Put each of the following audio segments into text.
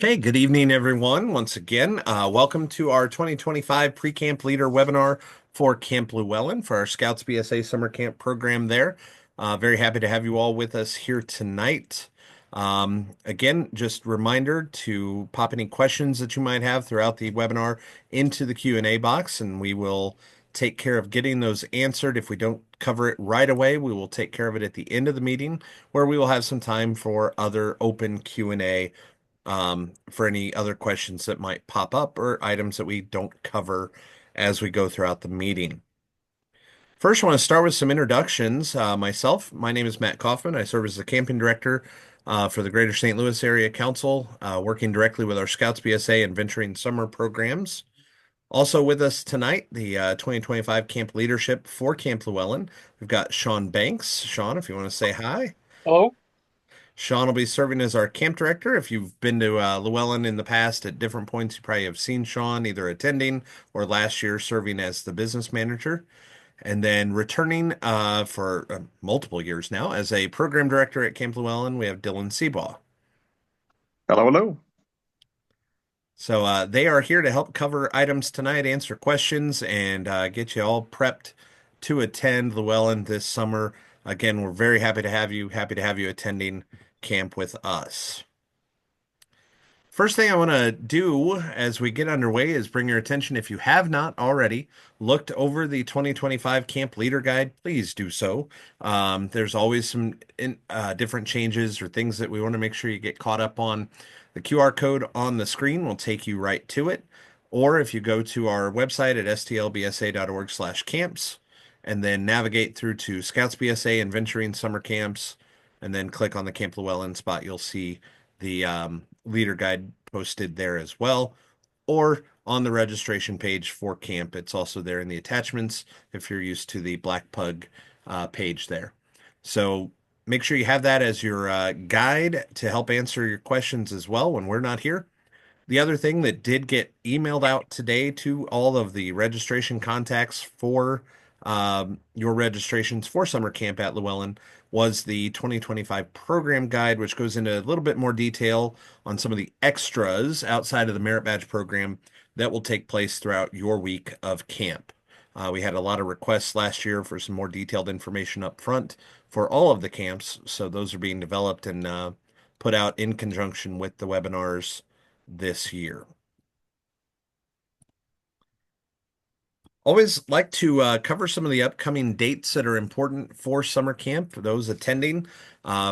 Okay, good evening, everyone. Once again, welcome to our 2025 Pre-Camp Leader webinar for Camp Lewallen for our Scouts BSA Summer Camp program there. Very happy to have you all with us here tonight. Again, just reminder to pop any questions that you might have throughout the webinar into the Q&A box, and we will take care of getting those answered. If we don't cover it right away, we will take care of it at the end of the meeting, where we will have some time for other open Q&A for any other questions that might pop up or items that we don't cover as we go throughout the meeting. First, I want to start with some introductions. My name is Matt Kaufman. I serve as the camping director for the Greater St. Louis Area Council, working directly with our Scouts BSA and Venturing Summer programs. Also with us tonight, the 2025 Camp Leadership for Camp Llewellyn. We've got Sean Banks. Sean, if you want to say hi. Hello. Sean will be serving as our camp director. If you've been to Llewellyn in the past at different points, you probably have seen Sean either attending or last year serving as the business manager. And then returning for multiple years now as a program director at Camp Llewellyn, we have Dylan Seabaugh. Hello, hello. So they are here to help cover items tonight, answer questions, and get you all prepped to attend Llewellyn this summer. Again, we're very happy to have you attending camp with us. First thing I want to do as we get underway is bring your attention, if you have not already looked over the 2025 Camp Leader Guide, please do so. There's always some different changes or things that we want to make sure you get caught up on. The QR code on the screen will take you right to it. Or if you go to our website at stlbsa.org/camps and then navigate through to Scouts BSA and Venturing Summer Camps and then click on the Camp Llewellyn spot, you'll see the leader guide posted there as well, or on the registration page for camp. It's also there in the attachments if you're used to the Black Pug page there. So make sure you have that as your guide to help answer your questions as well when we're not here. The other thing that did get emailed out today to all of the registration contacts for your registrations for summer camp at Llewellyn was the 2025 program guide, which goes into a little bit more detail on some of the extras outside of the merit badge program that will take place throughout your week of camp. We had a lot of requests last year for some more detailed information up front for all of the camps, so those are being developed and put out in conjunction with the webinars this year. Always like to cover some of the upcoming dates that are important for summer camp for those attending.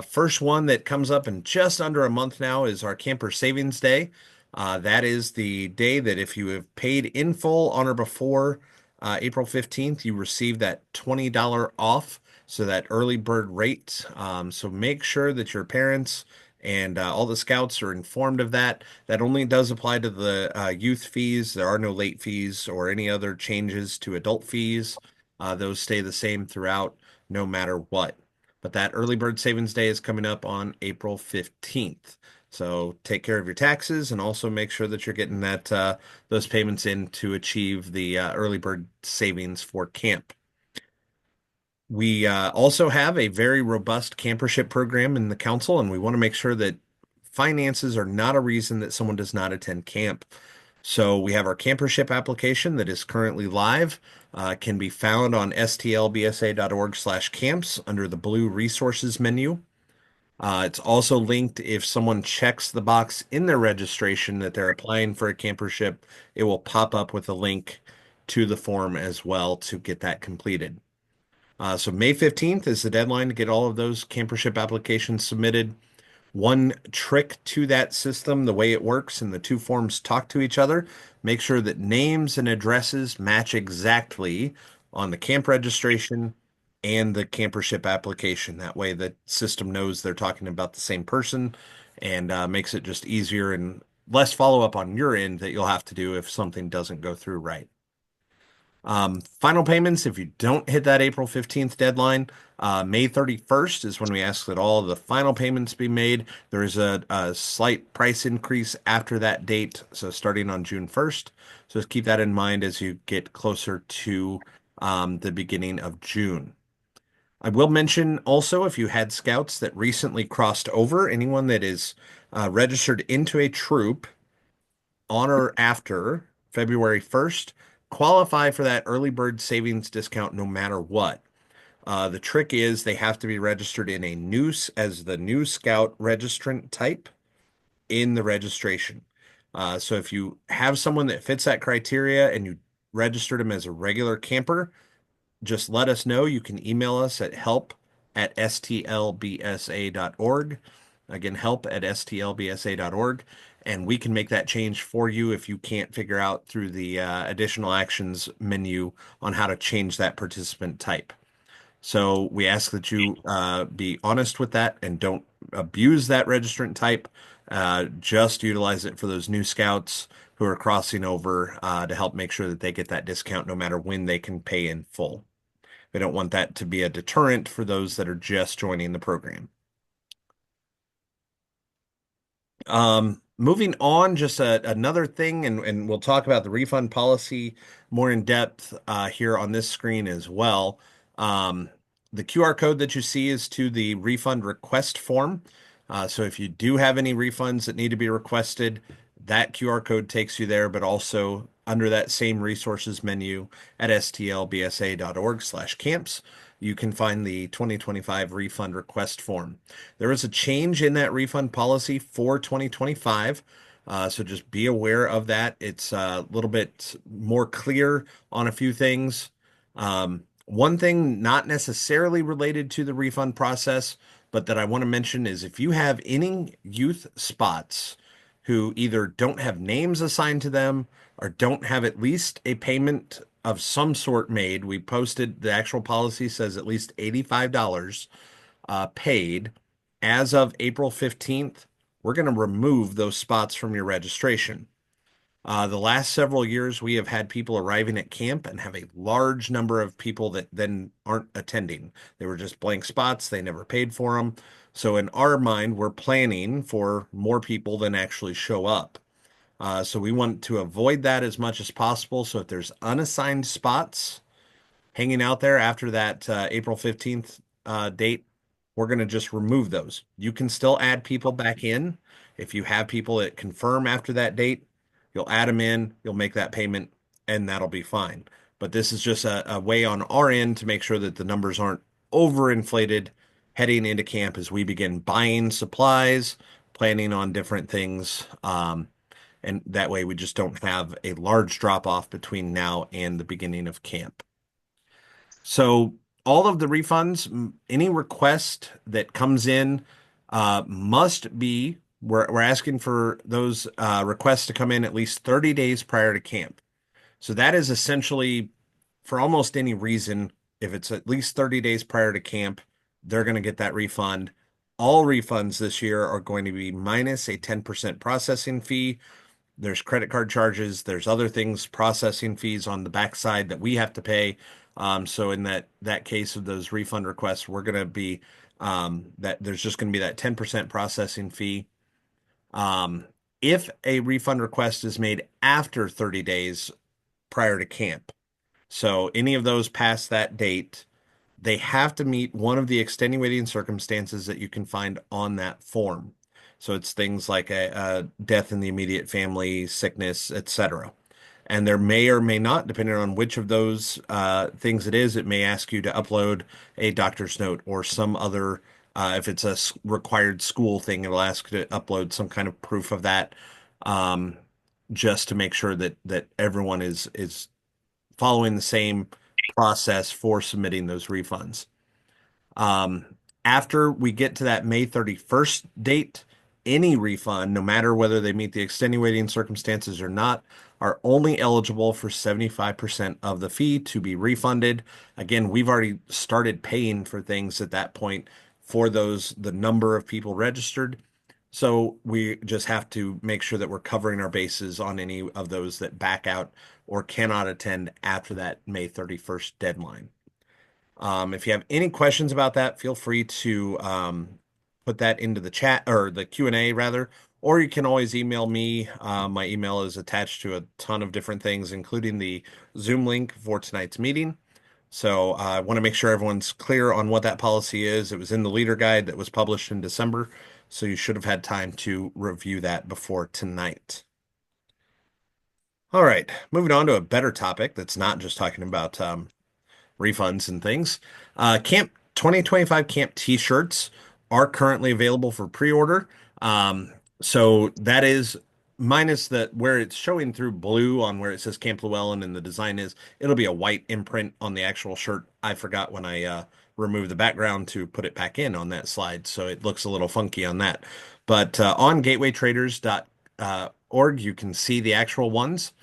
First one that comes up in just under a month now is our Camper Savings Day. That is the day that if you have paid in full on or before April 15th, you receive that $20 off, so that early bird rate. So make sure that your parents and all the scouts are informed of that. That only does apply to the youth fees. There are no late fees or any other changes to adult fees. Those stay the same throughout, no matter what. But that early bird savings day is coming up on April 15th. So take care of your taxes and also make sure that you're getting that those payments in to achieve the early bird savings for camp. We also have a very robust campership program in the council, and we want to make sure that finances are not a reason that someone does not attend camp. So we have our campership application that is currently live, can be found on stlbsa.org/camps under the blue resources menu. It's also linked if someone checks the box in their registration that they're applying for a campership, it will pop up with a link to the form as well to get that completed. So May 15th is the deadline to get all of those campership applications submitted. One trick to that system, the way it works and the two forms talk to each other, make sure that names and addresses match exactly on the camp registration and the campership application. That way the system knows they're talking about the same person and makes it just easier and less follow-up on your end that you'll have to do if something doesn't go through right. Final payments, if you don't hit that April 15th deadline, May 31st is when we ask that all of the final payments be made. There is a slight price increase after that date, so starting on June 1st. So just keep that in mind as you get closer to the beginning of June. I will mention also if you had scouts that recently crossed over, anyone that is registered into a troop on or after February 1st qualify for that early bird savings discount no matter what. The trick is they have to be registered in a as the new scout registrant type in the registration. So if you have someone that fits that criteria and you registered them as a regular camper, just let us know. You can email us at help@stlbsa.org. Again, help@stlbsa.org. And we can make that change for you if you can't figure out through the additional actions menu on how to change that participant type. So we ask that you be honest with that and don't abuse that registrant type. Just utilize it for those new scouts who are crossing over to help make sure that they get that discount no matter when they can pay in full. We don't want that to be a deterrent for those that are just joining the program. Moving on, just another thing, and we'll talk about the refund policy more in depth here on this screen as well. Um, the QR code that you see is to the refund request form. So if you do have any refunds that need to be requested, that QR code takes you there, but also under that same resources menu at stlbsa.org/camps, you can find the 2025 refund request form. There is a change in that refund policy for 2025. So just be aware of that. It's a little bit more clear on a few things. One thing not necessarily related to the refund process, but that I want to mention is if you have any youth spots who either don't have names assigned to them or don't have at least a payment of some sort made, we posted the actual policy says at least $85 paid as of April 15th, we're going to remove those spots from your registration. The last several years, we have had people arriving at camp and have a large number of people that then aren't attending. They were just blank spots, they never paid for them. So, in our mind, we're planning for more people than actually show up. So, we want to avoid that as much as possible. So, if there's unassigned spots, hanging out there after that April 15th date, we're going to just remove those. You can still add people back in. If you have people that confirm after that date, you'll add them in, you'll make that payment, and that'll be fine. But this is just a way on our end to make sure that the numbers aren't overinflated heading into camp as we begin buying supplies, planning on different things. And that way we just don't have a large drop off between now and the beginning of camp. So all of the refunds, any request that comes in, must be, we're asking for those requests to come in at least 30 days prior to camp. So that is essentially for almost any reason, if it's at least 30 days prior to camp, they're going to get that refund. All refunds this year are going to be minus a 10% processing fee. There's credit card charges, there's other things, processing fees on the backside that we have to pay. So in that case of those refund requests, we're going to be that there's just going to be that 10% processing fee. Um, if a refund request is made after 30 days prior to camp, so any of those past that date, they have to meet one of the extenuating circumstances that you can find on that form. So it's things like a death in the immediate family, sickness, etc. And there may or may not, depending on which of those things it is, it may ask you to upload a doctor's note or some other, if it's a required school thing, it'll ask you to upload some kind of proof of that, um, just to make sure that everyone is following the same process for submitting those refunds. Um, After we get to that May 31st date, any refund, no matter whether they meet the extenuating circumstances or not, are only eligible for 75% of the fee to be refunded. Again, we've already started paying for things at that point for the number of people registered. So we just have to make sure that we're covering our bases on any of those that back out or cannot attend after that May 31st deadline. If you have any questions about that, feel free to put that into the chat or the Q&A rather, or you can always email me. My email is attached to a ton of different things, including the Zoom link for tonight's meeting. So I want to make sure everyone's clear on what that policy is. It was in the leader guide that was published in December, so you should have had time to review that before tonight. All right, moving on to a better topic that's not just talking about refunds and things. Camp 2025 camp t-shirts are currently available for pre-order. Um, so that is minus that where it's showing through blue on where it says Camp Llewellyn and the design is, it'll be a white imprint on the actual shirt. I forgot when I removed the background to put it back in on that slide, so it looks a little funky on that. But on gatewaytraders.org, you can see the actual ones.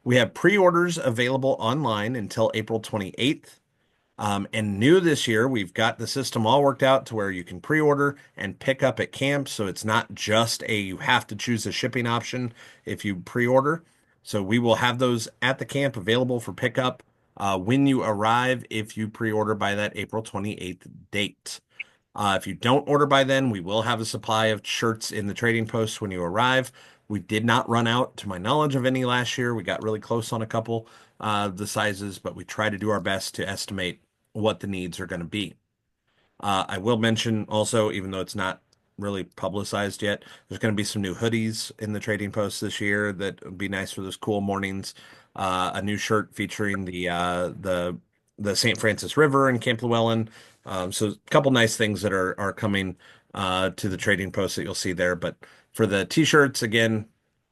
We have pre-orders available online until April 28th. And new this year, we've got the system all worked out to where you can pre-order and pick up at camp. So it's not just a you have to choose a shipping option if you pre-order. So we will have those at the camp available for pickup when you arrive if you pre-order by that April 28th date. If you don't order by then, we will have a supply of shirts in the trading post when you arrive. We did not run out, to my knowledge, of any last year. We got really close on a couple the sizes, but we try to do our best to estimate what the needs are going to be. I will mention also, even though it's not really publicized yet, there's going to be some new hoodies in the trading post this year that would be nice for those cool mornings. A new shirt featuring the St. Francis River in Camp Llewellyn. So a couple nice things that are coming to the trading post that you'll see there. But for the t-shirts, again,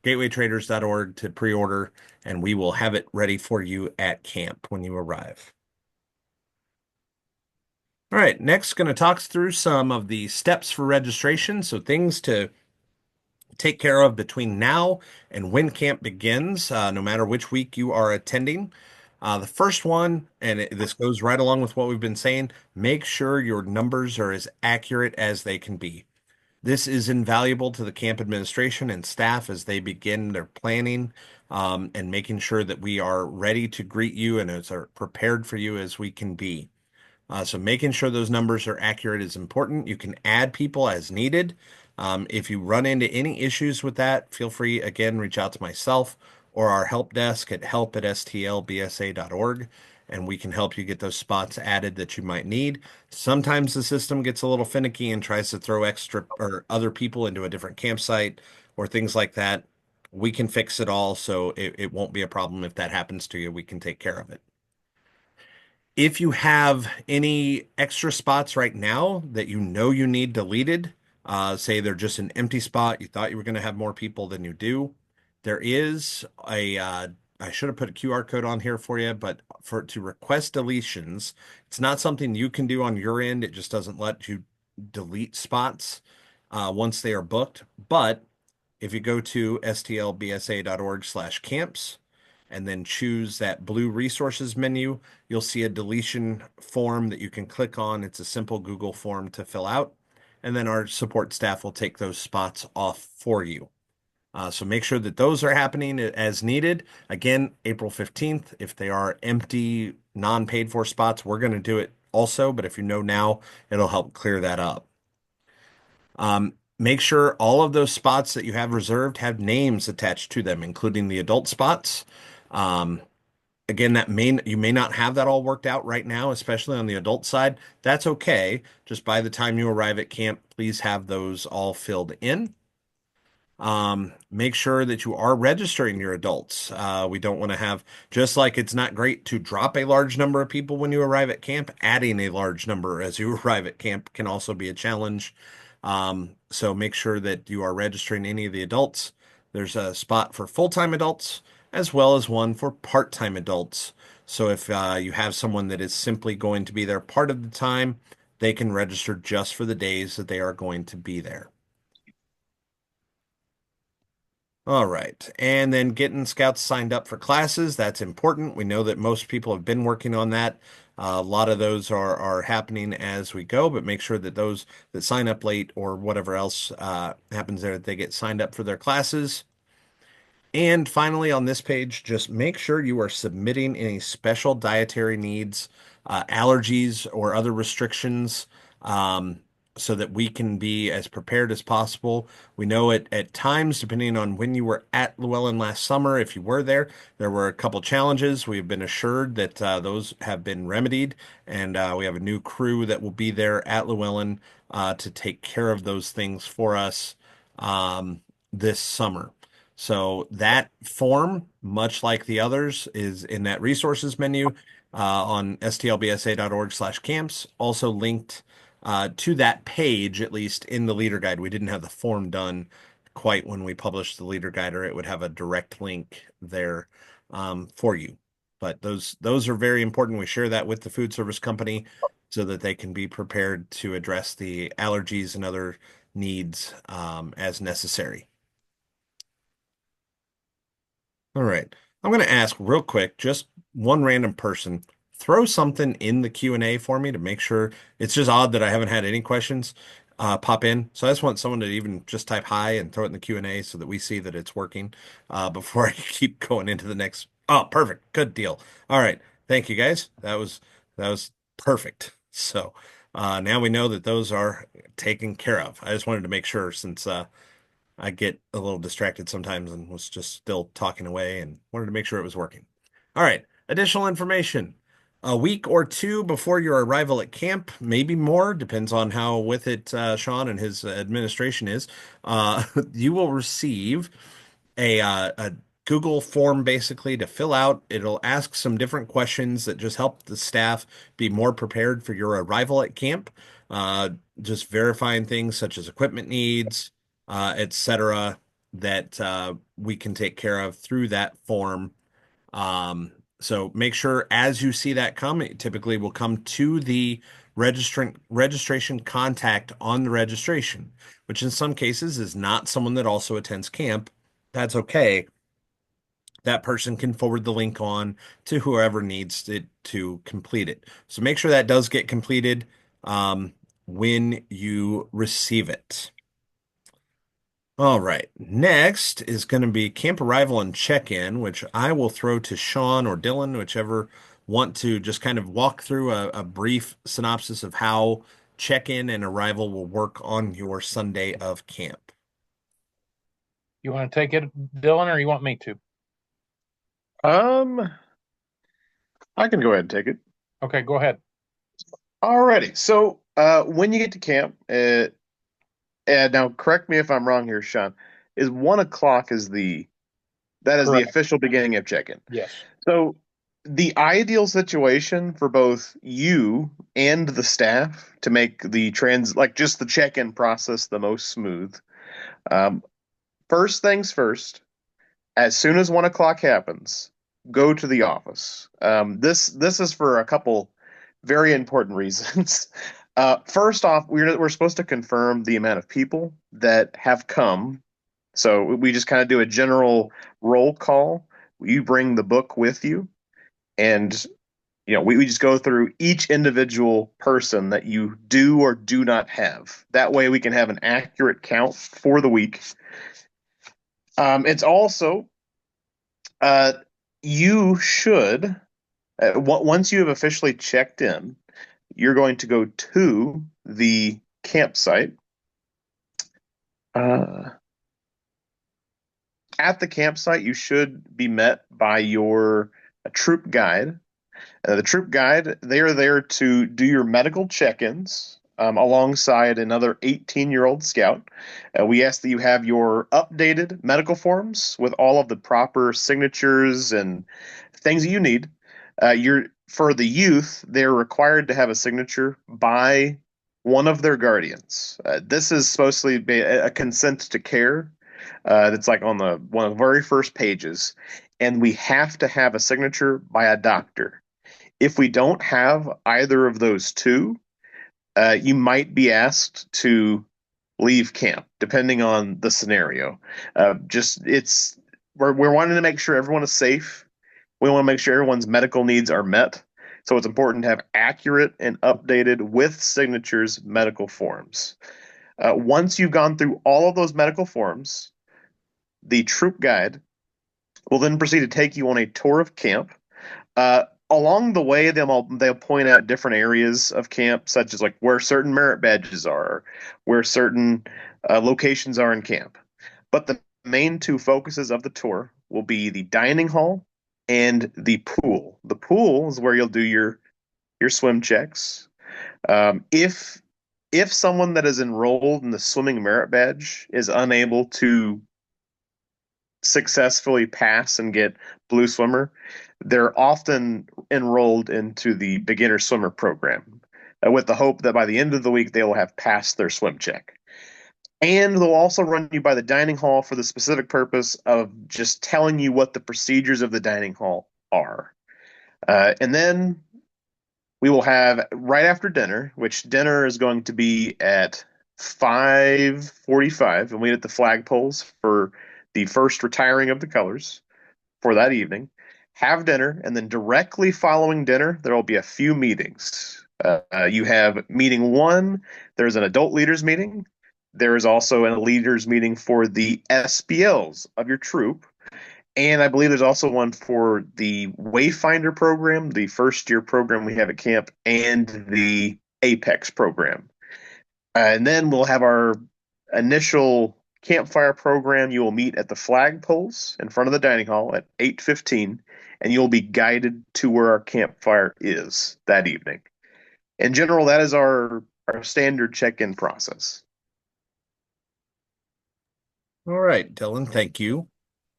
gatewaytraders.org to pre-order, and we will have it ready for you at camp when you arrive. All right, next, going to talk through some of the steps for registration. So things to take care of between now and when camp begins, no matter which week you are attending. The first one, and this goes right along with what we've been saying, make sure your numbers are as accurate as they can be. This is invaluable to the camp administration and staff as they begin their planning and making sure that we are ready to greet you and as are prepared for you as we can be. So making sure those numbers are accurate is important. You can add people as needed. If you run into any issues with that, feel free, again, reach out to myself or our help desk at help@stlbsa.org, and we can help you get those spots added that you might need. Sometimes the system gets a little finicky and tries to throw extra or other people into a different campsite or things like that. We can fix it all, so it won't be a problem if that happens to you. We can take care of it. If you have any extra spots right now that you know you need deleted, say they're just an empty spot, you thought you were going to have more people than you do, there is I should have put a QR code on here for you, but for to request deletions, it's not something you can do on your end. It just doesn't let you delete spots once they are booked. But if you go to stlbsa.org/camps, and then choose that blue resources menu, you'll see a deletion form that you can click on. It's a simple Google form to fill out, and then our support staff will take those spots off for you. So make sure that those are happening as needed. Again, April 15th, if they are empty, non-paid for spots, we're going to do it also, but if you know now, it'll help clear that up. Make sure all of those spots that you have reserved have names attached to them, including the adult spots. Um, Again, that may you may not have that all worked out right now, especially on the adult side. That's okay. Just by the time you arrive at camp, please have those all filled in. Make sure that you are registering your adults. We don't want to have, just like it's not great to drop a large number of people when you arrive at camp, adding a large number as you arrive at camp can also be a challenge. So make sure that you are registering any of the adults. There's a spot for full-time adults as well as one for part-time adults. So if you have someone that is simply going to be there part of the time, they can register just for the days that they are going to be there. All right. And then getting scouts signed up for classes, that's important. We know that most people have been working on that. A lot of those are happening as we go, but make sure that those that sign up late or whatever else happens there, that they get signed up for their classes. And finally, on this page, just make sure you are submitting any special dietary needs, allergies, or other restrictions. Um, so that we can be as prepared as possible. We know at times, depending on when you were at Llewellyn last summer, if you were there, there were a couple challenges. We've been assured that those have been remedied, and we have a new crew that will be there at Llewellyn to take care of those things for us this summer. So that form, much like the others, is in that resources menu on stlbsa.org/camps. Also linked to that page, at least in the leader guide. We didn't have the form done quite when we published the leader guide, or it would have a direct link there for you. But those are very important. We share that with the food service company so that they can be prepared to address the allergies and other needs as necessary. All right. I'm going to ask real quick, just one random person, throw something in the Q&A for me to make sure. It's just odd that I haven't had any questions pop in. So I just want someone to even just type hi and throw it in the Q&A so that we see that it's working before I keep going into the next. Oh, perfect. Good deal. All right. Thank you guys. That was perfect. So now we know that those are taken care of. I just wanted to make sure since I get a little distracted sometimes and was just still talking away and wanted to make sure it was working. All right. Additional information. A week or two before your arrival at camp, maybe more, depends on how with it Sean and his administration is. You will receive a Google form basically to fill out. It'll ask some different questions that just help the staff be more prepared for your arrival at camp. Uh, just verifying things such as equipment needs, etc., that we can take care of through that form. So make sure as you see that come, it typically will come to the registrant registration contact on the registration, which in some cases is not someone that also attends camp. That's okay. That person can forward the link on to whoever needs it to complete it. So make sure that does get completed when you receive it. All right. Next is going to be camp arrival and check-in, which I will throw to Sean or Dylan, whichever want to just kind of walk through a brief synopsis of how check-in and arrival will work on your Sunday of camp. You want to take it, Dylan, or you want me to? Um, I can go ahead and take it. Okay, go ahead. Alrighty. So, when you get to camp, and now correct me if I'm wrong here, Sean, is 1 o'clock that is the Correct. official beginning of check-in. Yes. So, the ideal situation for both you and the staff to make like just the check-in process the most smooth. Um, First things first. As soon as 1 o'clock happens, go to the office. This is for a couple very important reasons. First off, we're supposed to confirm the amount of people that have come. So we just kind of do a general roll call. You bring the book with you, and we just go through each individual person that you do or do not have. That way, we can have an accurate count for the week. It's also uh, you should, once you have officially checked in, you're going to go to the campsite. Uh, at the campsite, you should be met by your troop guide. The troop guide, they are there to do your medical check-ins alongside another 18-year-old scout. We ask that you have your updated medical forms with all of the proper signatures and things that you need. For the youth, they're required to have a signature by one of their guardians. This is supposed to be a consent to care. That's like on one of the very first pages, and we have to have a signature by a doctor. If we don't have either of those two, you might be asked to leave camp, depending on the scenario. Just it's we're wanting to make sure everyone is safe. We want to make sure everyone's medical needs are met. So it's important to have accurate and updated with signatures medical forms. Once you've gone through all of those medical forms, the troop guide will then proceed to take you on a tour of camp. along the way, they'll point out different areas of camp, such as like where certain merit badges are, where certain locations are in camp. But the main two focuses of the tour will be the dining hall and the pool. The pool is where you'll do your swim checks. If someone that is enrolled in the swimming merit badge is unable to successfully pass and get blue swimmer, they're often enrolled into the beginner swimmer program with the hope that by the end of the week they will have passed their swim check. And they'll also run you by the dining hall for the specific purpose of just telling you what the procedures of the dining hall are. And then we will have right after dinner, which dinner is going to be at 5:45, and we at the flagpoles for the first retiring of the colors for that evening. Have dinner, and then directly following dinner, there will be a few meetings. You have meeting one. There's an adult leaders meeting. There is also a leaders meeting for the SBLs of your troop, and I believe there's also one for the Wayfinder program, the first year program we have at camp, and the Apex program. And then we'll have our initial campfire program. You will meet at the flagpoles in front of the dining hall at 8:15, and you'll be guided to where our campfire is that evening. In general, that is our standard check-in process. All right, Dylan, thank you.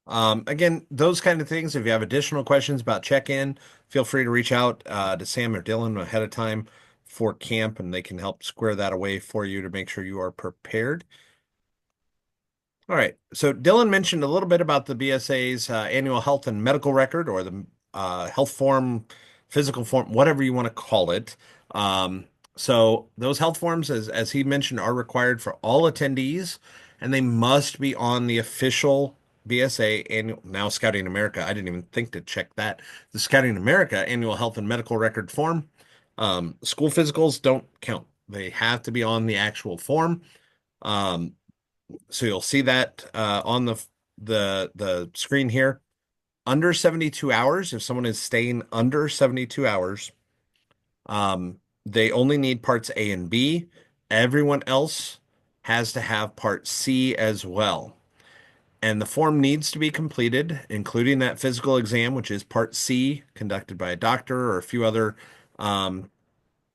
Again, those kind of things, if you have additional questions about check-in, feel free to reach out to Sam or Dylan ahead of time for camp, and they can help square that away for you to make sure you are prepared. All right. So Dylan mentioned a little bit about the BSA's annual health and medical record, or the health form, physical form, whatever you want to call it. So those health forms, as he mentioned, are required for all attendees, and they must be on the official BSA annual, now Scouting America. I didn't even think to check that. The Scouting America annual health and medical record form. School physicals don't count. They have to be on the actual form. Um, so you'll see that on the screen here. Under 72 hours, if someone is staying under 72 hours, they only need parts A and B. Everyone else has to have part C as well. And the form needs to be completed, including that physical exam, which is part C, conducted by a doctor or a few other um,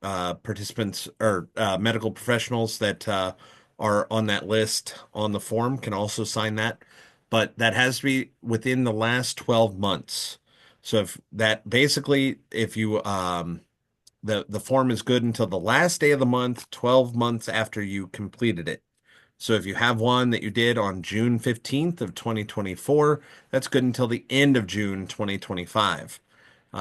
participants or medical professionals that are on that list on the form can also sign that, but that has to be within the last 12 months. So if that basically, if you the form is good until the last day of the month, 12 months after you completed it. So if you have one that you did on June 15th of 2024, that's good until the end of June 2025.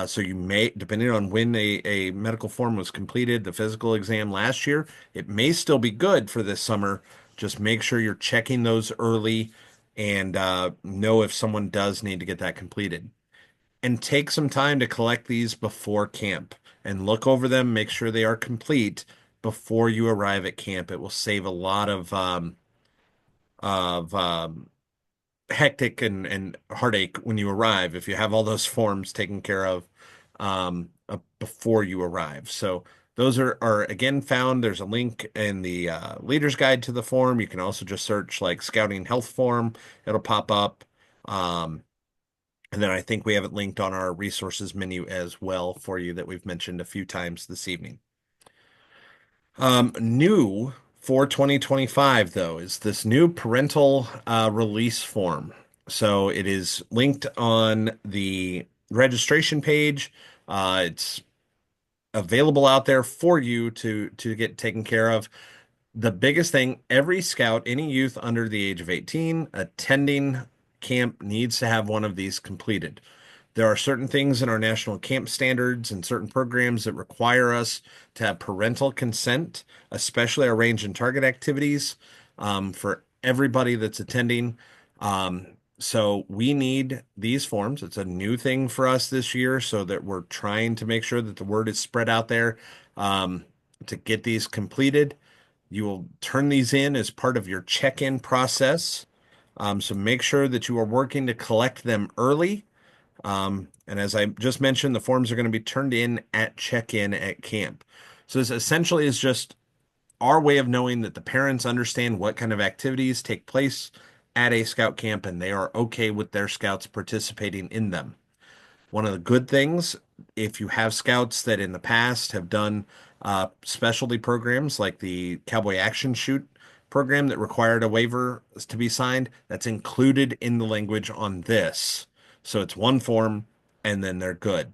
So you may, depending on when a medical form was completed, the physical exam last year, it may still be good for this summer. Just make sure you're checking those early and know if someone does need to get that completed. And take some time to collect these before camp and look over them, make sure they are complete before you arrive at camp. It will save a lot of hectic and heartache when you arrive if you have all those forms taken care of before you arrive. So those are again found. There's a link in the leader's guide to the form. You can also just search like Scouting Health Form. It'll pop up. Um, and then I think we have it linked on our resources menu as well for you that we've mentioned a few times this evening. New for 2025, though, is this new parental release form. So it is linked on the registration page. It's available out there for you to get taken care of. The biggest thing, every scout, any youth under the age of 18 attending camp needs to have one of these completed. There are certain things in our national camp standards and certain programs that require us to have parental consent, especially our range and target activities, for everybody that's attending. Um, so we need these forms. It's a new thing for us this year, so that we're trying to make sure that the word is spread out there to get these completed. You will turn these in as part of your check-in process. So make sure that you are working to collect them early And as I just mentioned, the forms are going to be turned in at check-in at camp. So this essentially is just our way of knowing that the parents understand what kind of activities take place at a scout camp and they are okay with their scouts participating in them. One of the good things, if you have scouts that in the past have done specialty programs like the Cowboy Action Shoot program that required a waiver to be signed, that's included in the language on this. So it's one form and then they're good.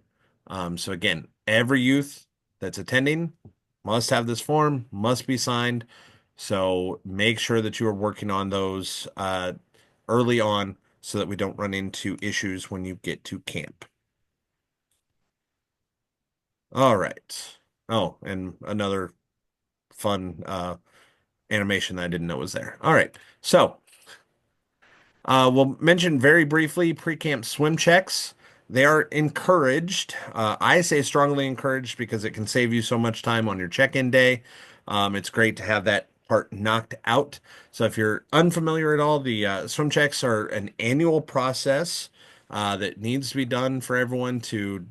So again, every youth that's attending must have this form, must be signed. So make sure that you are working on those early on so that we don't run into issues when you get to camp. All right. Oh, and another fun animation that I didn't know was there. All right. So, we'll mention very briefly pre-camp swim checks. They are encouraged. I say strongly encouraged because it can save you so much time on your check-in day. It's great to have that part knocked out. So if you're unfamiliar at all, the swim checks are an annual process that needs to be done for everyone to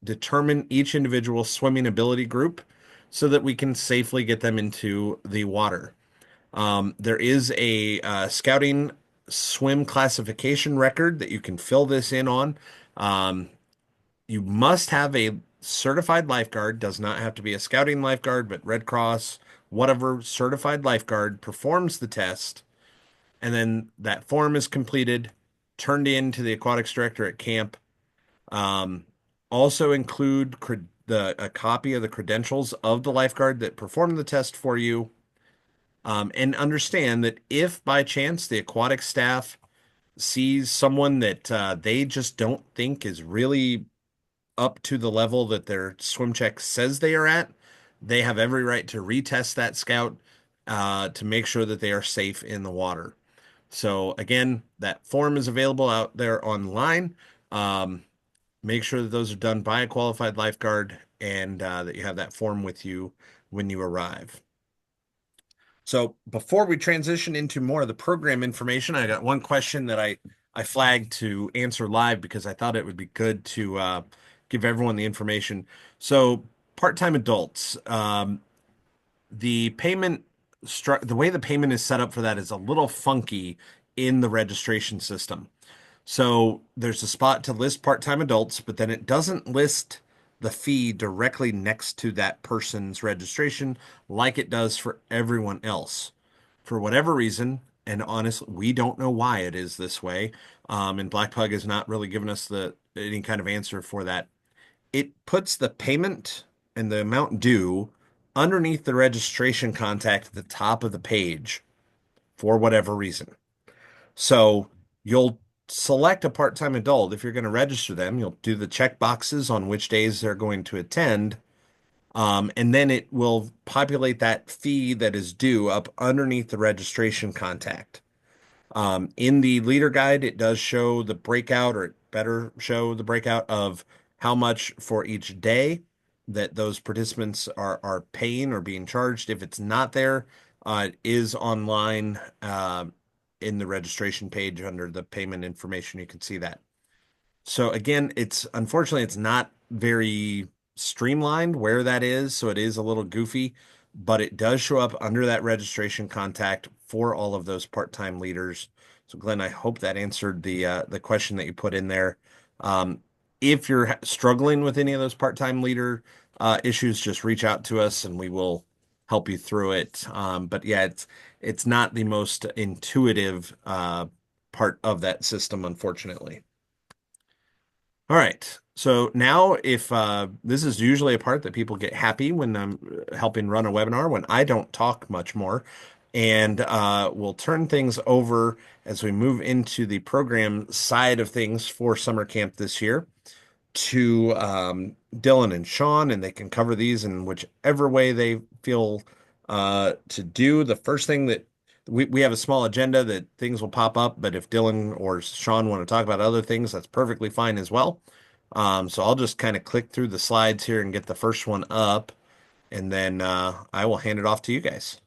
determine each individual swimming ability group so that we can safely get them into the water. There is a scouting swim classification record that you can fill this in on. Um, you must have a certified lifeguard, does not have to be a scouting lifeguard, but Red Cross, whatever certified lifeguard performs the test, and then that form is completed, turned in to the aquatics director at camp. Um, Also include a copy of the credentials of the lifeguard that performed the test for you. And understand that if by chance the aquatic staff sees someone that they just don't think is really up to the level that their swim check says they are at, they have every right to retest that scout to make sure that they are safe in the water. So again, that form is available out there online. Um, Make sure that those are done by a qualified lifeguard and that you have that form with you when you arrive. So before we transition into more of the program information, I got one question that I flagged to answer live because I thought it would be good to give everyone the information. So part-time adults, the payment the way the payment is set up for that is a little funky in the registration system. So there's a spot to list part-time adults, but then it doesn't list the fee directly next to that person's registration like it does for everyone else. For whatever reason, and honestly, we don't know why it is this way, and Black Pug has not really given us the any kind of answer for that. It puts the payment and the amount due underneath the registration contact at the top of the page for whatever reason. So you'll select a part-time adult if you're going to register them. You'll do the check boxes on which days they're going to attend, and then it will populate that fee that is due up underneath the registration contact. In the leader guide, it does show the breakout, or it better show the breakout of how much for each day that those participants are paying or being charged. If it's not there, it is online in the registration page under the payment information. You can see that. So again, it's unfortunately it's not very streamlined where that is, so it is a little goofy, but it does show up under that registration contact for all of those part-time leaders. So Glenn, I hope that answered the question that you put in there. Um, if you're struggling with any of those part-time leader issues, just reach out to us and we will help you through it. But yeah, it's not the most intuitive part of that system, unfortunately. All right. So now, if this is usually a part that people get happy when I'm helping run a webinar, when I don't talk much more, and we'll turn things over as we move into the program side of things for summer camp this year to Dylan and Sean, and they can cover these in whichever way they feel to do. The first thing that we have a small agenda that things will pop up, but if Dylan or Sean want to talk about other things, that's perfectly fine as well. So I'll just kind of click through the slides here and get the first one up, and then I will hand it off to you guys.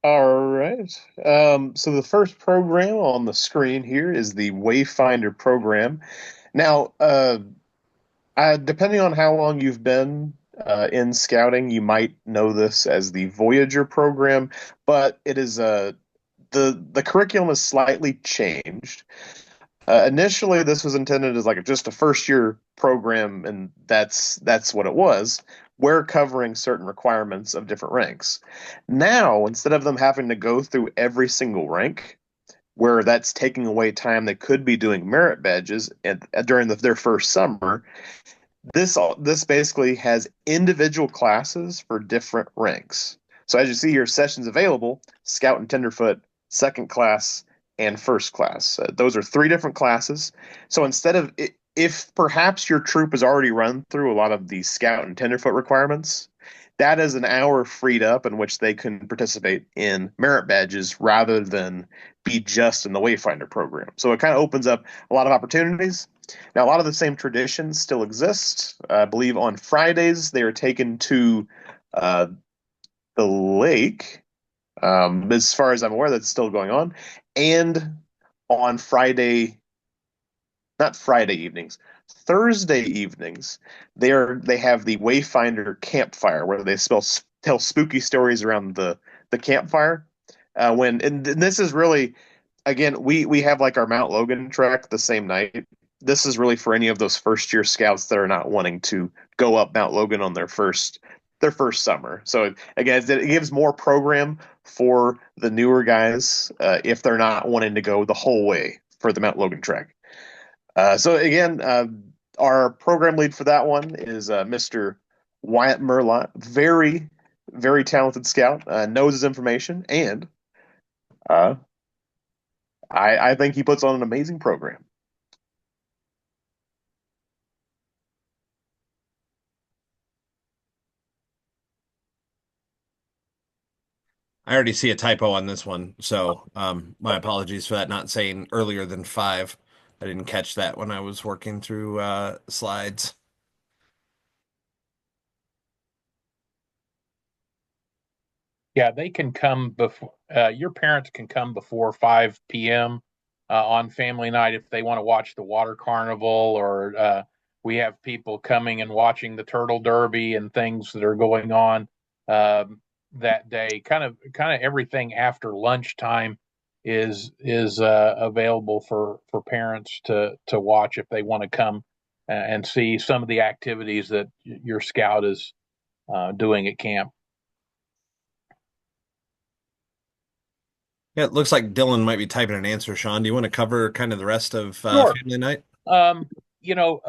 All right. So the first program on the screen here is the Wayfinder program. Now, depending on how long you've been in scouting, you might know this as the Voyager program, but it is the curriculum is slightly changed. Initially, this was intended as like just a first year program, and that's what it was. We're covering certain requirements of different ranks. Now, instead of them having to go through every single rank, where that's taking away time they could be doing merit badges during their first summer, this basically has individual classes for different ranks. So as you see here, sessions available: Scout and Tenderfoot, second class, and first class. Those are three different classes. So instead of if perhaps your troop has already run through a lot of the Scout and Tenderfoot requirements, that is an hour freed up in which they can participate in merit badges rather than be just in the Wayfinder program. So it kind of opens up a lot of opportunities. Now, a lot of the same traditions still exist. I believe on Fridays they are taken to uh, the lake. As far as I'm aware, that's still going on. And on Friday, not Friday evenings, Thursday evenings, they have the Wayfinder campfire where they tell spooky stories around the campfire. And this is really, again, we have like our Mount Logan track the same night. This is really for any of those first year scouts that are not wanting to go up Mount Logan on their first summer. So again, it gives more program for the newer guys if they're not wanting to go the whole way for the Mount Logan track. So again, our program lead for that one is Mr. Wyatt Merlot. Very, very talented scout. Knows his information, and uh, I think he puts on an amazing program. I already see a typo on this one, so my apologies for that. Not saying earlier than 5. I didn't catch that when I was working through slides. Yeah, they can come before your parents can come before 5 p.m. On family night if they want to watch the water carnival, or we have people coming and watching the turtle derby and things that are going on that day. Kind of everything after lunchtime is available for parents to watch if they want to come and see some of the activities that your scout is doing at camp. Yeah, it looks like Dylan might be typing an answer, Sean. Do you want to cover kind of the rest of Sure. family night? Um, you know,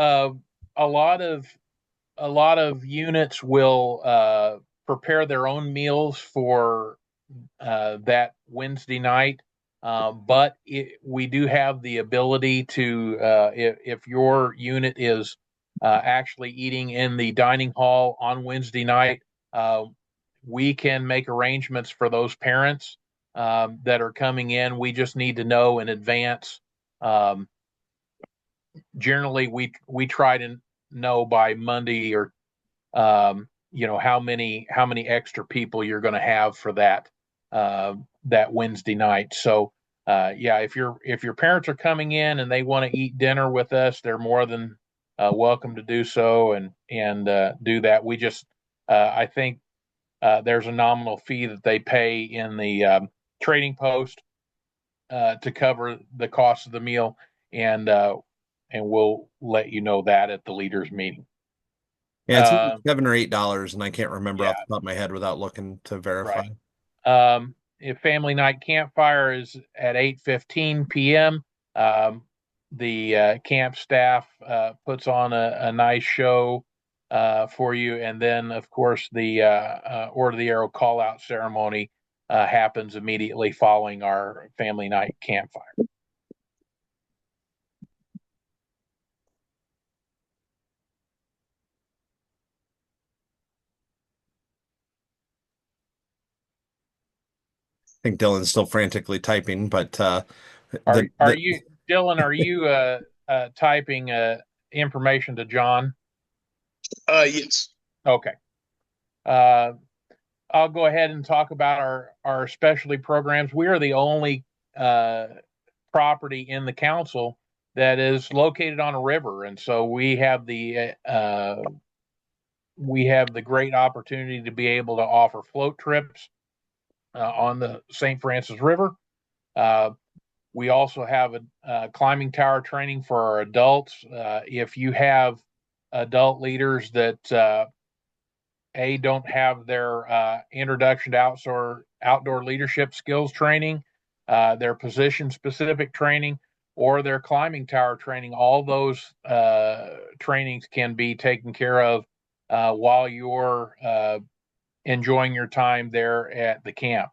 a lot of units will prepare their own meals for that Wednesday night. We do have the ability to, if your unit is actually eating in the dining hall on Wednesday night, uh, we can make arrangements for those parents that are coming in. We just need to know in advance. Um, Generally, we try to know by Monday, or how many extra people you're going to have for that Wednesday night. So yeah, if your parents are coming in and they want to eat dinner with us, they're more than welcome to do so, and do that. We just I think there's a nominal fee that they pay in the trading post to cover the cost of the meal, and and we'll let you know that at the leaders meeting. Yeah, it's either Uh, $7 or $8, and I can't remember off yeah, the top of my head without looking to verify. right. If family night campfire is at 8:15 p.m., the camp staff puts on a nice show for you, and then of course the Order of the Arrow call out ceremony happens immediately following our family night campfire. I think Dylan's still frantically typing, but Are you, Dylan? Are you typing information to John? Yes. Okay. Uh, I'll go ahead and talk about our specialty programs. We are the only uh, property in the council that is located on a river, and so we have the great opportunity to be able to offer float trips on the St. Francis River. Uh, we also have a climbing tower training for our adults. If you have adult leaders that don't have their introduction to outdoor leadership skills training, their position specific training, or their climbing tower training, all those trainings can be taken care of while you're enjoying your time there at the camp.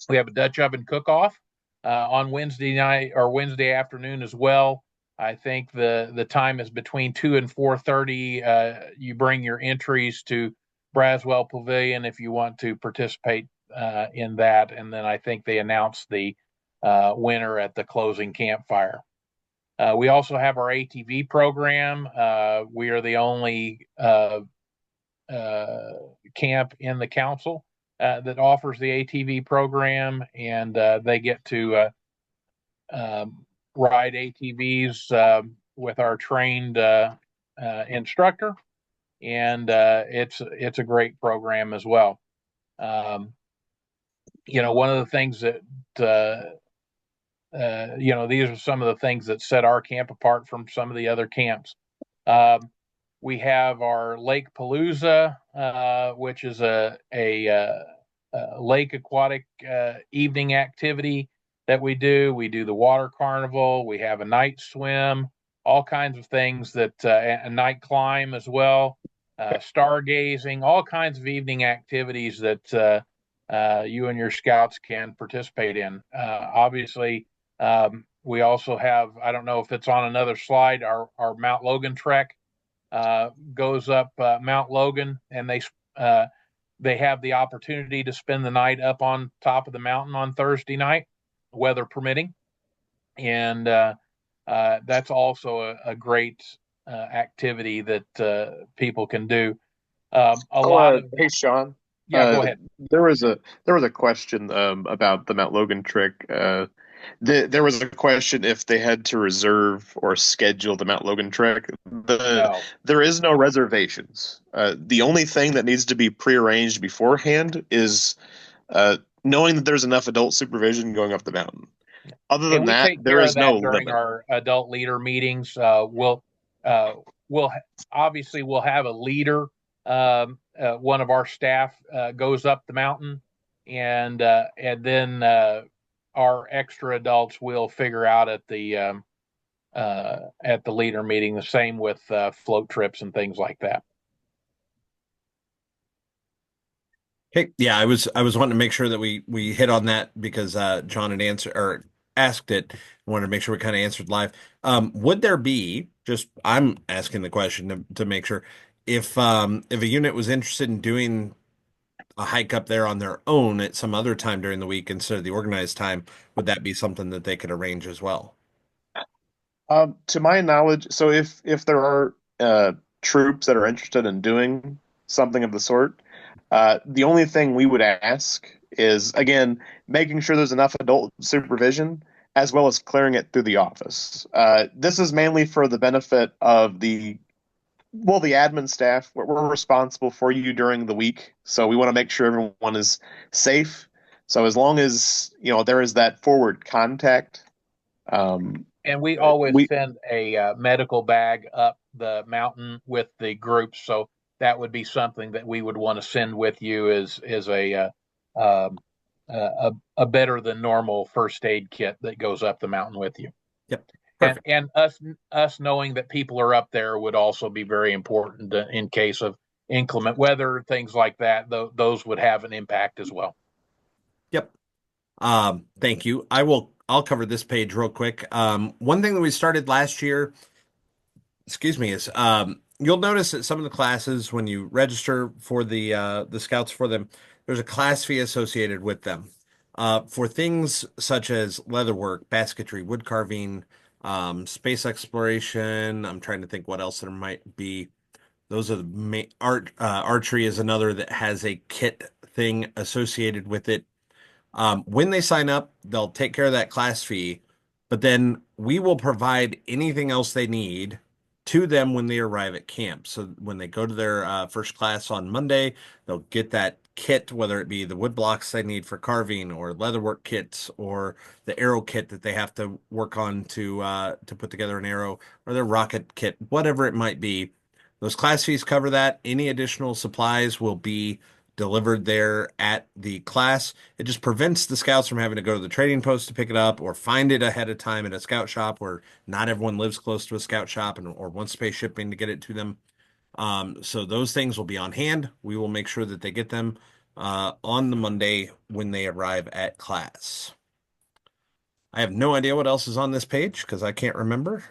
We have a Dutch oven cook off on Wednesday night or Wednesday afternoon as well. I think the time is between 2 and 4:30. You bring your entries to Braswell Pavilion if you want to participate in that, and then I think they announce the winner at the closing campfire. We also have our ATV program. We are the only uh, camp in the council that offers the ATV program, and they get to ride ATVs with our trained instructor, and it's a great program as well. Um, one of the things that these are some of the things that set our camp apart from some of the other camps. Um, we have our Lake Palooza, which is a lake aquatic evening activity that we do. We do the water carnival. We have a night swim, all kinds of things a night climb as well, stargazing, all kinds of evening activities that you and your scouts can participate in. Obviously, we also have, I don't know if it's on another slide, our Mount Logan trek goes up Mount Logan, and they have the opportunity to spend the night up on top of the mountain on Thursday night, weather permitting, and that's also a great activity that people can do. A Oh, lot of hey Sean. Yeah, Uh, go ahead. there was a question about the Mount Logan trick. There was a question if they had to reserve or schedule the Mount Logan trek. No, There is no reservations. The only thing that needs to be prearranged beforehand is knowing that there's enough adult supervision going up the mountain. Other and than we that, take there care of is no that during limit. our adult leader meetings. Uh, we'll obviously we'll have a leader. One of our staff goes up the mountain, and then our extra adults will figure out at the leader meeting. The same with float trips and things like that. Okay, yeah, I was wanting to make sure that we hit on that because John had answered or asked it. I wanted to make sure we kind of answered live. Would there be, just I'm asking the question to make sure, if a unit was interested in doing a hike up there on their own at some other time during the week instead of the organized time, would that be something that they could arrange as well? To my knowledge, so if there are troops that are interested in doing something of the sort, the only thing we would ask is again making sure there's enough adult supervision as well as clearing it through the office. This is mainly for the benefit of the admin staff. We're responsible for you during the week, so we want to make sure everyone is safe. So as long as there is that forward contact, um, And we always we send a medical bag up the mountain with the group, so that would be something that we would want to send with you as um, a better than normal first aid kit that goes up the mountain with you. Yep. And Perfect. and us knowing that people are up there would also be very important in case of inclement weather, things like that. Those would have an impact as well. Yep. Thank you. I'll cover this page real quick. One thing that we started last year, excuse me, is you'll notice that some of the classes when you register for the scouts for them, there's a class fee associated with them. For things such as leatherwork, basketry, wood carving, space exploration, I'm trying to think what else there might be. Those are archery is another that has a kit thing associated with it. When they sign up, they'll take care of that class fee, but then we will provide anything else they need to them when they arrive at camp. So when they go to their first class on Monday, they'll get that kit, whether it be the wood blocks they need for carving, or leatherwork kits, or the arrow kit that they have to work on to put together an arrow, or their rocket kit, whatever it might be. Those class fees cover that. Any additional supplies will be delivered there at the class. It just prevents the scouts from having to go to the trading post to pick it up or find it ahead of time at a scout shop where not everyone lives close to a scout shop or wants to pay shipping to get it to them. So those things will be on hand. We will make sure that they get them on the Monday when they arrive at class. I have no idea what else is on this page because I can't remember.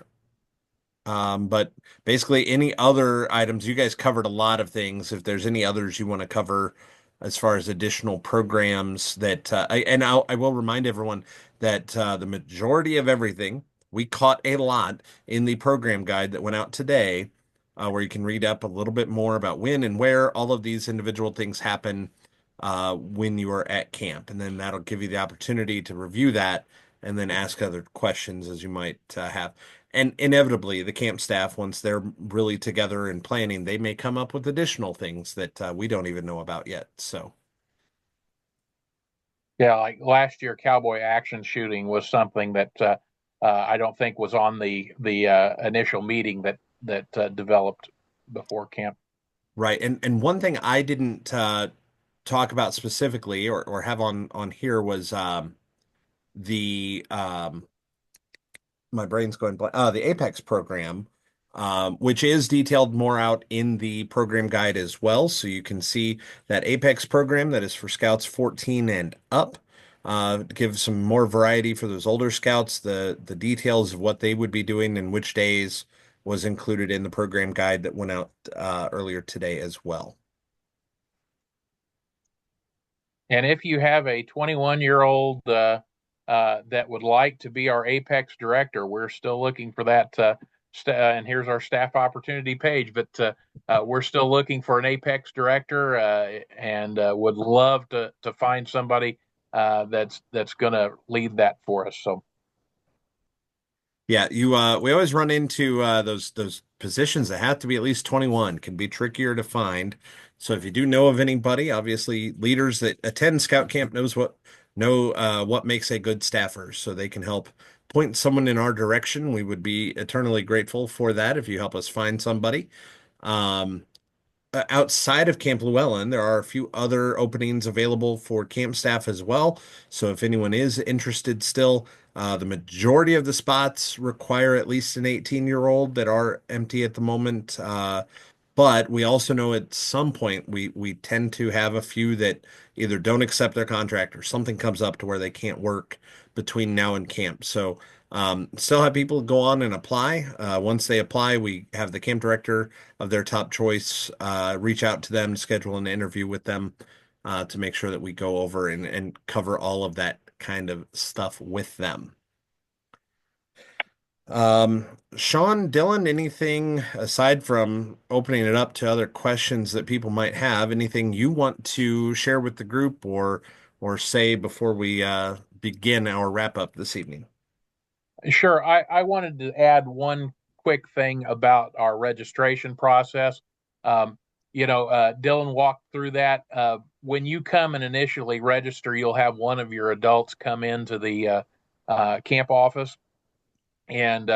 But basically, any other items, you guys covered a lot of things. If there's any others you want to cover as far as additional programs that, I will remind everyone that the majority of everything, we caught a lot in the program guide that went out today, where you can read up a little bit more about when and where all of these individual things happen when you are at camp. And then that'll give you the opportunity to review that and then ask other questions as you might have. And inevitably, the camp staff, once they're really together and planning, they may come up with additional things that we don't even know about yet. So, Yeah, like last year, cowboy action shooting was something that I don't think was on the initial meeting that developed before camp. right. And one thing I didn't talk about specifically or have on here was the my brain's going blank. The Apex program, which is detailed more out in the program guide as well. So you can see that Apex program that is for scouts 14 and up. Give some more variety for those older scouts. The details of what they would be doing and which days was included in the program guide that went out earlier today as well. And if you have a 21-year-old that would like to be our Apex director, we're still looking for that. And here's our staff opportunity page, but we're still looking for an Apex director and would love to find somebody that's going to lead that for us. So Yeah, we always run into those positions that have to be at least 21 can be trickier to find. So if you do know of anybody, obviously leaders that attend scout camp know what makes a good staffer, so they can help point someone in our direction. We would be eternally grateful for that if you help us find somebody. Um, Outside of Camp Lewallen, there are a few other openings available for camp staff as well. So if anyone is interested still, the majority of the spots require at least an 18-year-old that are empty at the moment. But we also know at some point we tend to have a few that either don't accept their contract or something comes up to where they can't work between now and camp. So still have people go on and apply. Once they apply, we have the camp director of their top choice reach out to them, schedule an interview with them to make sure that we go over and cover all of that kind of stuff with them. Sean, Dylan, anything aside from opening it up to other questions that people might have, anything you want to share with the group or say before we begin our wrap up this evening? sure, I wanted to add one quick thing about our registration process. Um, Dylan walked through that. When you come and initially register, you'll have one of your adults come into the camp office and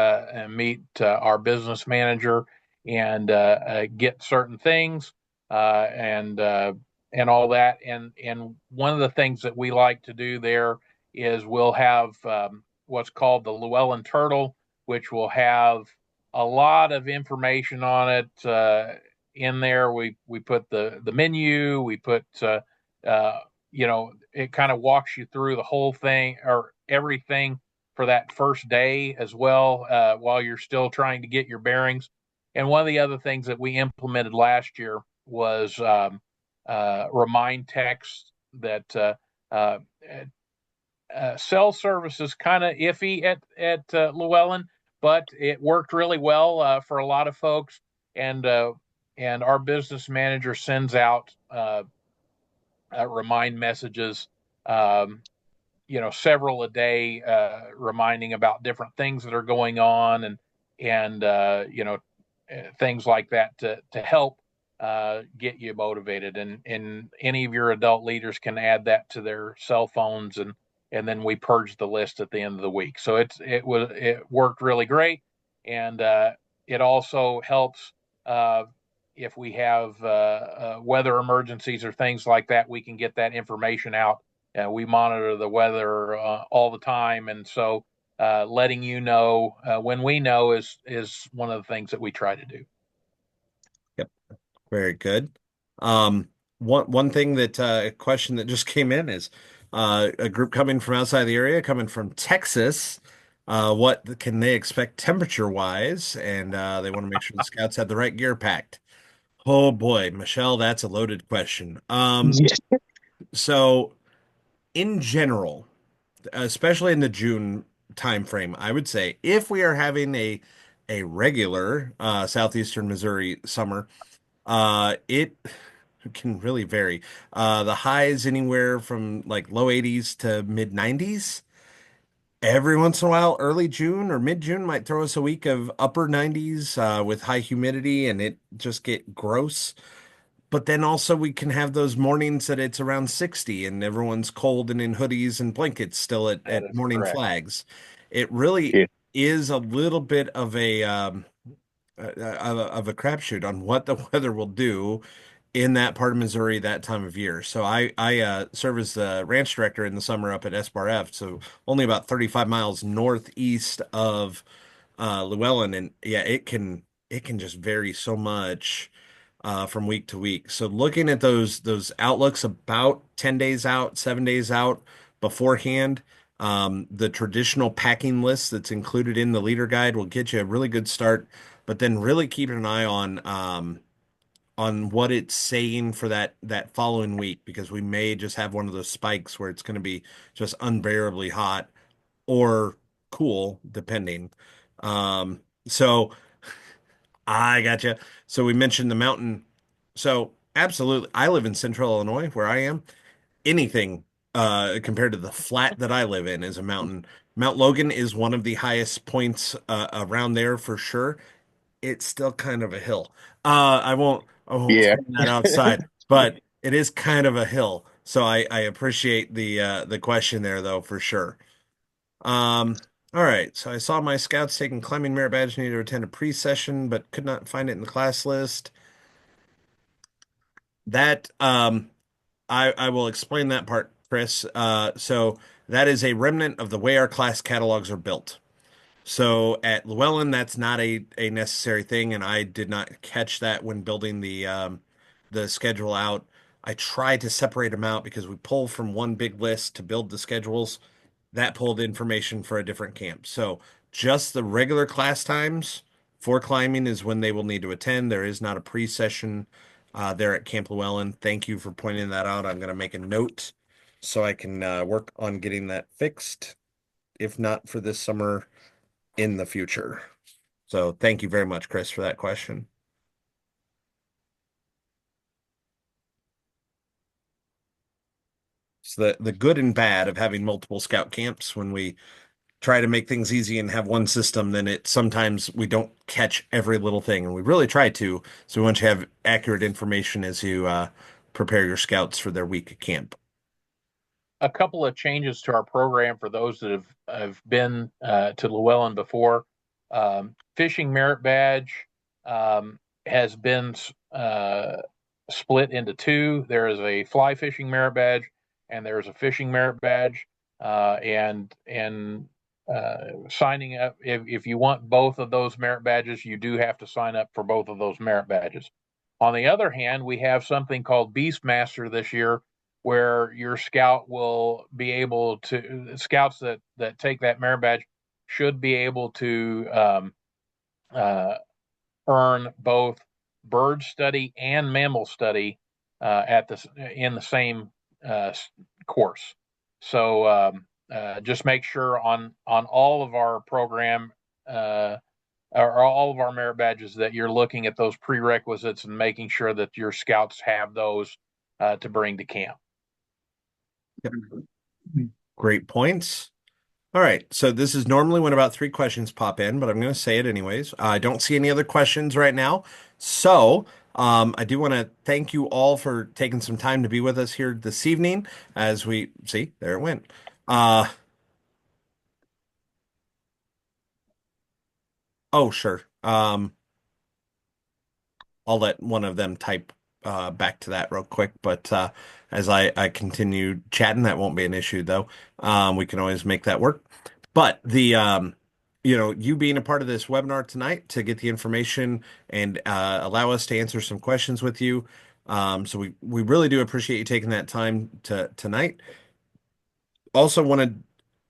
meet our business manager and get certain things and all that. And one of the things that we like to do there is we'll have what's called the Lewallen Turtle, which will have a lot of information on it. In there, we put the menu. We put it kind of walks you through the whole thing or everything for that first day as well, while you're still trying to get your bearings. And one of the other things that we implemented last year was remind text that uh, cell service is kind of iffy at Llewellyn, but it worked really well for a lot of folks. And and our business manager sends out remind messages, um, several a day, reminding about different things that are going on, and things like that to help get you motivated. And any of your adult leaders can add that to their cell phones, and then we purge the list at the end of the week. So it worked really great, and it also helps. If we have weather emergencies or things like that, we can get that information out. We monitor the weather all the time, and so letting you know when we know is one of the things that we try to do. Yep, very good. One thing that a question that just came in is a group coming from outside the area, coming from Texas. What can they expect temperature wise? And they want to make sure the scouts have the right gear packed. Oh boy, Michelle, that's a loaded question. Yes. So in general, especially in the June timeframe, I would say if we are having a regular southeastern Missouri summer, it can really vary. The highs anywhere from like low 80s to mid 90s. Every once in a while, early June or mid June might throw us a week of upper 90s with high humidity and it just get gross. But then also we can have those mornings that it's around 60 and everyone's cold and in hoodies and blankets still That at is morning correct. flags. It really Yeah. is a little bit of a crapshoot on what the weather will do in that part of Missouri that time of year. So I serve as the ranch director in the summer up at SBRF, so only about 35 miles northeast of Lewallen, and yeah, it can just vary so much from week to week. So looking at those outlooks about 10 days out, 7 days out beforehand, the traditional packing list that's included in the leader guide will get you a really good start, but then really keeping an eye on what it's saying for that following week because we may just have one of those spikes where it's going to be just unbearably hot or cool, depending. So I gotcha. So we mentioned the mountain. So absolutely, I live in central Illinois where I am. Anything compared to the flat that I live in is a mountain. Mount Logan is one of the highest points around there for sure. It's still kind of a hill. I won't Yeah. claim that outside, but it is kind of a hill. So I appreciate the question there though for sure. Um, all right. So I saw my scouts taking climbing merit badge needed to attend a pre-session, but could not find it in the class list. That I will explain that part, Chris. So that is a remnant of the way our class catalogs are built. So at Llewellyn, that's not a necessary thing, and I did not catch that when building the schedule out. I tried to separate them out because we pull from one big list to build the schedules. That pulled information for a different camp. So just the regular class times for climbing is when they will need to attend. There is not a pre-session there at Camp Llewellyn. Thank you for pointing that out. I'm going to make a note so I can work on getting that fixed, if not for this summer, in the future. So thank you very much, Chris, for that question. It's the good and bad of having multiple scout camps. When we try to make things easy and have one system, then it sometimes we don't catch every little thing, and we really try to. So we want you to have accurate information as you prepare your scouts for their week at camp. A couple of changes to our program for those that have been to Llewellyn before. Fishing merit badge has been split into two. There is a fly fishing merit badge, and there is a fishing merit badge. And signing up, if you want both of those merit badges, you do have to sign up for both of those merit badges. On the other hand, we have something called Beastmaster this year, where your scout will be able to scouts that take that merit badge should be able to uh, earn both bird study and mammal study at this in the same uh, course. So just make sure on all of our program, uh, or all of our merit badges, that you're looking at those prerequisites and making sure that your scouts have those to bring to camp. Yep. Great points. All right, so this is normally when about three questions pop in, but I'm going to say it anyways. I don't see any other questions right now. So, I do want to thank you all for taking some time to be with us here this evening as we see, there it went. Uh, oh, sure. I'll let one of them type back to that real quick. But as I continue chatting, that won't be an issue though. We can always make that work. But you being a part of this webinar tonight to get the information and allow us to answer some questions with you. So we really do appreciate you taking that time tonight. Also want to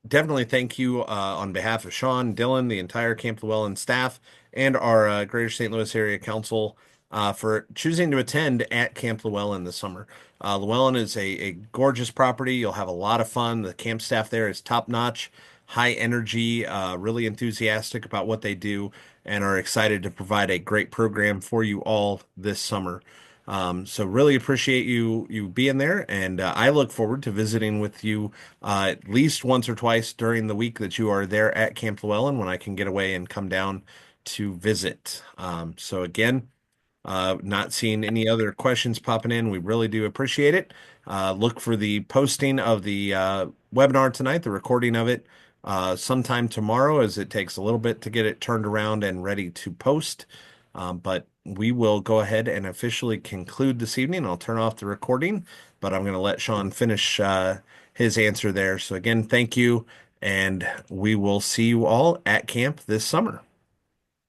definitely thank you on behalf of Sean, Dylan, the entire Camp Llewellyn staff, and our Greater St. Louis Area Council for choosing to attend at Camp Llewellyn this summer. Llewellyn is a gorgeous property. You'll have a lot of fun. The camp staff there is top notch, high energy, really enthusiastic about what they do, and are excited to provide a great program for you all this summer. So really appreciate you being there, and I look forward to visiting with you at least once or twice during the week that you are there at Camp Llewellyn when I can get away and come down to visit. So again, not seeing any other questions popping in. We really do appreciate it. Look for the posting of the webinar tonight, the recording of it, sometime tomorrow, as it takes a little bit to get it turned around and ready to post. But we will go ahead and officially conclude this evening. I'll turn off the recording, but I'm going to let Sean finish his answer there. So again, thank you, and we will see you all at camp this summer.